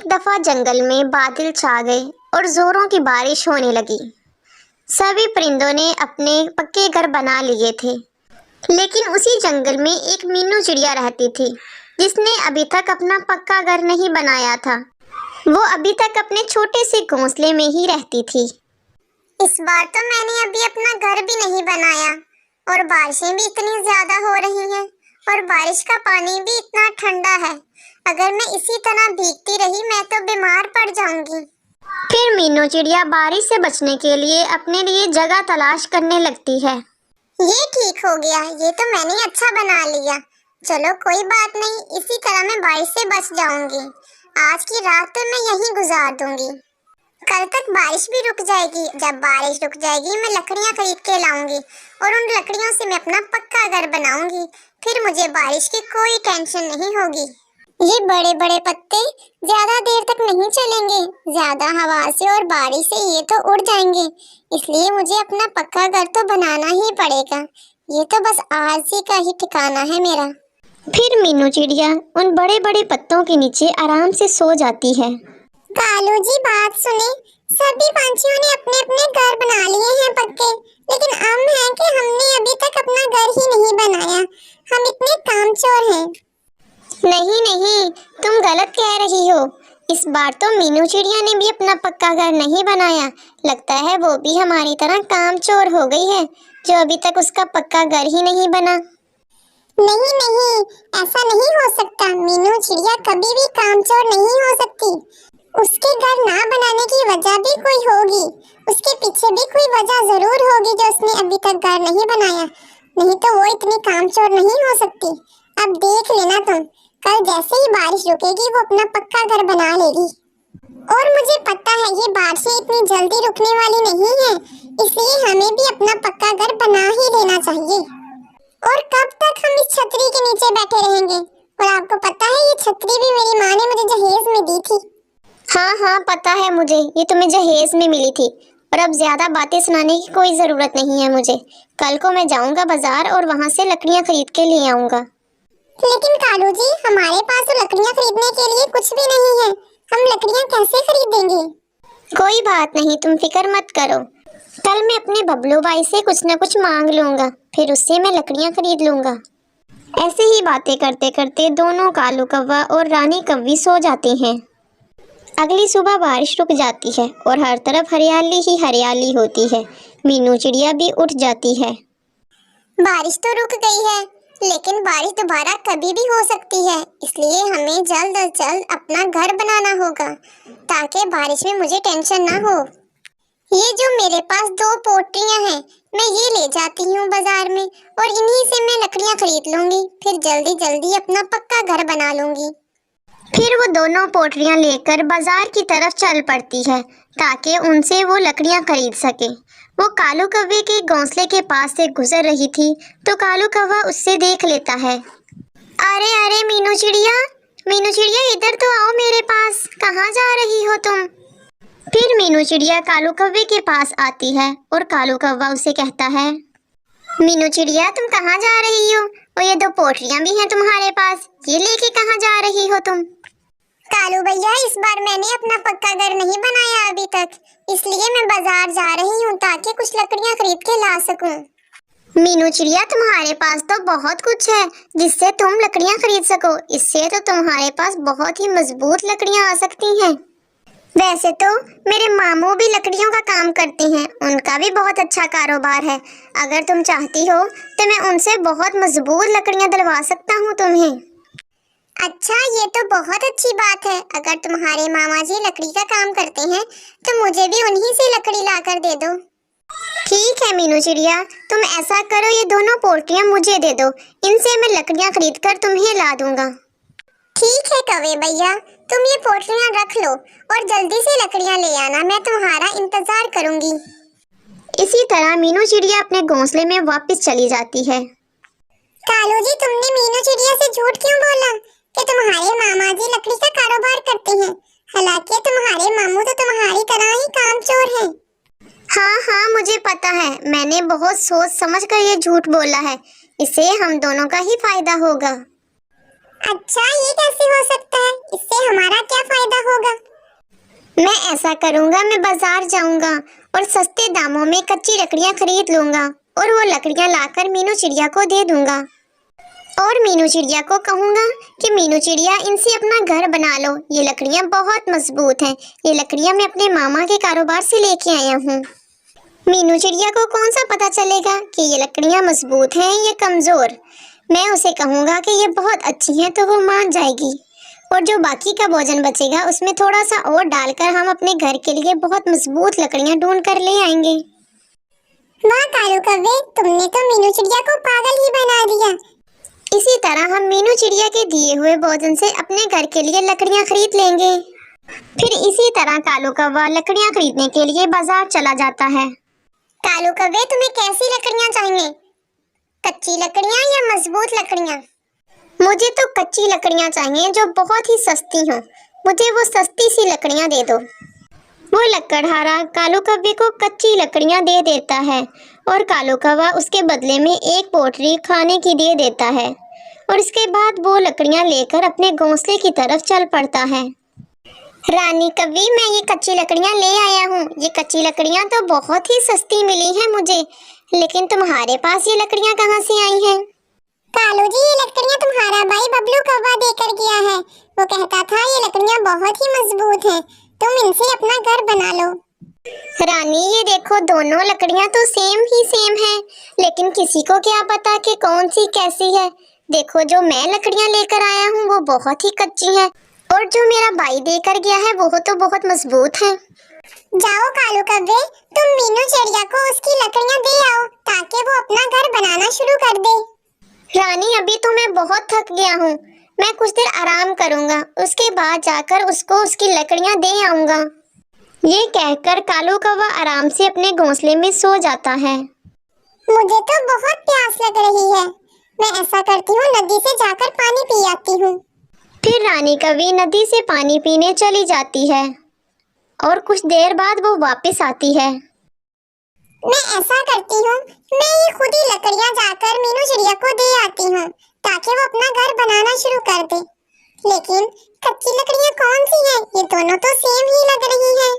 एक दफा जंगल में बादल छा गए और जोरों की बारिश होने लगी। सभी परिंदों ने अपने पक्के घर बना लिए थे, लेकिन उसी जंगल में एक मीनू चिड़िया रहती थी, जिसने अभी तक अपना पक्का घर नहीं बनाया था। वो अभी तक अपने छोटे से घोंसले में ही रहती थी। इस बार तो मैंने अभी अपना घर भी नहीं बनाया और बारिशें भी इतनी ज्यादा हो रही हैं और बारिश का पानी भी इतना ठंडा है। अगर मैं इसी तरह भीगती रही मैं तो बीमार पड़ जाऊंगी। फिर मीनू चिड़िया बारिश से बचने के लिए अपने लिए जगह तलाश करने लगती है। ये ठीक हो गया, ये तो मैंने अच्छा बना लिया। चलो कोई बात नहीं, इसी तरह मैं बारिश से बच जाऊंगी। आज की रात तो मैं यहीं गुजार दूंगी। कल तक बारिश भी रुक जाएगी। जब बारिश रुक जाएगी मैं लकड़ियां खरीद के लाऊंगी और उन लकड़ियों से मैं अपना पक्का घर बनाऊंगी। फिर मुझे बारिश की कोई टेंशन नहीं होगी। ये बड़े बड़े पत्ते ज्यादा देर तक नहीं चलेंगे, ज्यादा हवा से और बारिश से ये तो उड़ जाएंगे, इसलिए मुझे अपना पक्का घर तो बनाना ही पड़ेगा। ये तो बस आरज़ी का ही ठिकाना है मेरा। फिर मीनू चिड़िया उन बड़े बड़े पत्तों के नीचे आराम से सो जाती है। कालू जी बात सुने, सभी पंछियों ने अपने अपने घर बना लिए हैं पक्के, लेकिन हम हैं कि हमने अभी तक अपना घर ही नहीं बनाया। हम इतने कामचोर हैं। नहीं नहीं, तुम गलत कह रही हो। इस बार तो मीनू चिड़िया ने भी अपना पक्का घर नहीं बनाया। लगता है वो भी हमारी तरह कामचोर हो गई है, जो अभी तक उसका पक्का घर ही नहीं बना। नहीं नहीं, ऐसा नहीं हो सकता। मीनू चिड़िया कभी भी कामचोर नहीं हो सकती। उसके घर ना बनाने की वजह भी कोई होगी। उसके पीछे भी कोई वजह जरूर होगी जो उसने अभी तक घर नहीं बनाया। नहीं तो वो इतनी कामचोर नहीं हो सकती। अब देख लेना तुम, कल जैसे ही बारिश रुकेगी वो अपना पक्का घर बना लेगी। और मुझे पता है ये बारिशें इतनी जल्दी रुकने वाली नहीं है, इसलिए हमें भी अपना पक्का घर बना ही लेना चाहिए। और कब तक हम इस छतरी के नीचे बैठे रहेंगे? और आपको पता है ये छतरी भी मेरी माँ ने मुझे जहेज में दी थी। हाँ हाँ पता है मुझे, ये तुम्हें जहेज में मिली थी। और अब ज्यादा बातें सुनाने की कोई जरूरत नहीं है मुझे। कल को मैं जाऊंगा बाजार और वहाँ से लकड़ियाँ खरीद के ले आऊंगा। लेकिन कालू जी हमारे पास तो लकड़ियाँ खरीदने के लिए कुछ भी नहीं है। हम लकड़ियाँ कैसे खरीदेंगे? कोई बात नहीं, तुम फिक्र मत करो। कल मैं अपने बबलू भाई से कुछ न कुछ मांग लूंगा, फिर उससे मैं लकड़ियाँ खरीद लूंगा। ऐसे ही बातें करते करते दोनों कालू कौवा और रानी कौवी सो जाते हैं। अगली सुबह बारिश रुक जाती है और हर तरफ हरियाली ही हरियाली होती है। मीनू चिड़िया भी उठ जाती है। बारिश तो रुक गई है, लेकिन बारिश दोबारा कभी भी हो सकती है, इसलिए हमें जल्द से जल्द अपना घर बनाना होगा ताकि बारिश में मुझे टेंशन ना हो। ये जो मेरे पास 2 पोटलियां हैं, मैं ये ले जाती हूँ बाजार में और इन्हीं से मैं लकड़ियाँ खरीद लूंगी। फिर जल्दी जल्दी अपना पक्का घर बना लूंगी। फिर वो दोनों पोटलियां लेकर बाजार की तरफ चल पड़ती है ताकि उनसे वो लकड़ियां खरीद सके। वो कालू कौवे के घोंसले के पास से गुजर रही थी तो कालू कौवा उससे देख लेता है। अरे अरे मीनू चिड़िया इधर तो आओ मेरे पास, कहाँ जा रही हो तुम? फिर मीनू चिड़िया कालू कौवे के पास आती है और कालू कौवा उसे कहता है, मीनू चिड़िया तुम कहाँ जा रही हो? और ये 2 पोटलियां भी हैं तुम्हारे पास, ये लेके कहाँ जा रही हो तुम? कालू भैया इस बार मैंने अपना पक्का घर नहीं बनाया अभी तक, इसलिए मैं बाजार जा रही हूँ ताकि कुछ लकड़ियाँ खरीद के ला सकूं। मीनू चिड़िया तुम्हारे पास तो बहुत कुछ है जिससे तुम लकड़ियाँ खरीद सको। इससे तो तुम्हारे पास बहुत ही मजबूत लकड़ियाँ आ सकती हैं। वैसे तो मेरे मामू भी लकड़ियों का काम करते हैं, उनका भी बहुत अच्छा कारोबार है। अगर तुम चाहती हो तो मैं उनसे बहुत मजबूत लकड़ियाँ दिलवा सकता हूँ तुम्हें। अच्छा, ये तो बहुत अच्छी बात है। अगर तुम्हारे मामा जी लकड़ी का काम करते हैं तो मुझे भी उन्हीं से लकड़ी लाकर दे दो। ठीक है मीनू चिड़िया, तुम ऐसा करो, ये दोनों पोटलियाँ मुझे दे दो, इनसे मैं लकड़ियाँ खरीद कर तुम्हें ला दूंगा। ठीक है कौवे भैया, तुम ये पोटलियाँ रख लो और जल्दी से लकड़ियाँ ले आना, मैं तुम्हारा इंतजार करूंगी। इसी तरह मीनू चिड़िया अपने घोंसले में वापस चली जाती है। कालू जी तुमने मीनू चिड़िया से झूठ क्यों बोला कि तुम्हारे मामा जी लकड़ी का कारोबार करते हैं? हालांकि तुम्हारे मामू तो तुम्हारी तरह ही कामचोर हैं। हाँ हाँ मुझे पता है, मैंने बहुत सोच समझ कर ये झूठ बोला है। इससे हम दोनों का ही फायदा होगा। अच्छा, ये कैसे हो सकता है? इससे हमारा क्या फायदा होगा? मैं ऐसा करूंगा, मैं बाजार जाऊंगा और सस्ते दामों में कच्ची लकड़ियां खरीद लूंगा और वो लकड़ियां लाकर मीनू चिड़िया को दे दूंगा। और मीनू चिड़िया को कहूंगा कि मीनू चिड़िया, इनसे अपना घर बना लो, ये लकड़ियां बहुत मजबूत हैं, ये लकड़ियां मैं अपने मामा के कारोबार से लेके आया हूँ। मीनू चिड़िया को कौन सा पता चलेगा कि ये लकड़ियां मजबूत हैं या कमजोर। मैं उसे कहूंगा कि ये बहुत अच्छी हैं तो वो मान जाएगी और जो बाकी का भोजन बचेगा उसमें थोड़ा सा और डालकर हम अपने घर के लिए बहुत मजबूत लकड़ियां ढूंढ कर ले आएंगे। वाह कालू कव्वे, तुमने तो मीनू चिड़िया को पागल ही बना दिया। इसी तरह हम मीनू चिड़िया के दिए हुए भोजन से अपने घर के लिए लकड़ियां खरीद लेंगे। फिर इसी तरह कालू कौवा लकड़ियां खरीदने के लिए बाजार चला जाता है। कालू कव्वे, तुम्हें कैसी लकड़ियां चाहिए, कच्ची लकड़ियां या मजबूत लकड़ियां? मुझे तो कच्ची लकड़ियां चाहिए जो बहुत ही सस्ती हों। मुझे वो सस्ती सी लकड़ियां दे दो। वो लकड़हारा कालू कौवे को कच्ची लकड़ियां दे देता है और कालू कौवा उसके बदले में एक पोटली खाने की दे देता है और इसके बाद वो लकड़ियां लेकर अपने घोंसले की तरफ चल पड़ता है। रानी कव्वी, मैं ये कच्ची लकड़ियां ले आया हूँ। ये कच्ची लकड़ियां तो बहुत ही सस्ती मिली हैं मुझे, लेकिन तुम्हारे पास ये लकड़ियां कहाँ से आई हैं? कालू जी, ये लकड़ियां तुम्हारा भाई बबलू कौवा देकर गया है। वो कहता था ये लकड़ियां बहुत ही मजबूत हैं, तुम इनसे अपना घर बना लो। रानी, ये देखो, दोनों लकड़ियां तो सेम ही सेम हैं, लेकिन किसी को क्या पता कि कौन सी कैसी है। देखो, जो मैं लकड़ियां लेकर आया हूँ वो बहुत ही कच्ची हैं और जो मेरा भाई देकर गया है वो तो बहुत मजबूत है। जाओ कालू कव्वे, तुम मीनू चिड़िया को उसकी लकड़ियां दे आओ ताकि वो अपना घर बनाना शुरू कर दे। रानी, अभी तो मैं बहुत थक गया हूँ, मैं कुछ देर आराम करूँगा, उसके बाद जाकर उसको उसकी लकड़ियाँ दे आऊँगा। ये कहकर कालू कौवा आराम से अपने घोंसले में सो जाता है। मुझे तो बहुत प्यास लग रही है, मैं ऐसा करती हूँ नदी से जाकर पानी पी आती हूँ। फिर रानी कव्वी नदी से पानी पीने चली जाती है और कुछ देर बाद वो वापस आती है। मैं ऐसा करती हूँ, मैं ये खुद ही लकड़ियाँ जाकर मीनू चिड़िया को दे आती हूँ ताकि वो अपना घर बनाना शुरू कर दे। लेकिन कच्ची लकड़ियाँ कौन सी हैं? ये दोनों तो सेम ही लग रही हैं।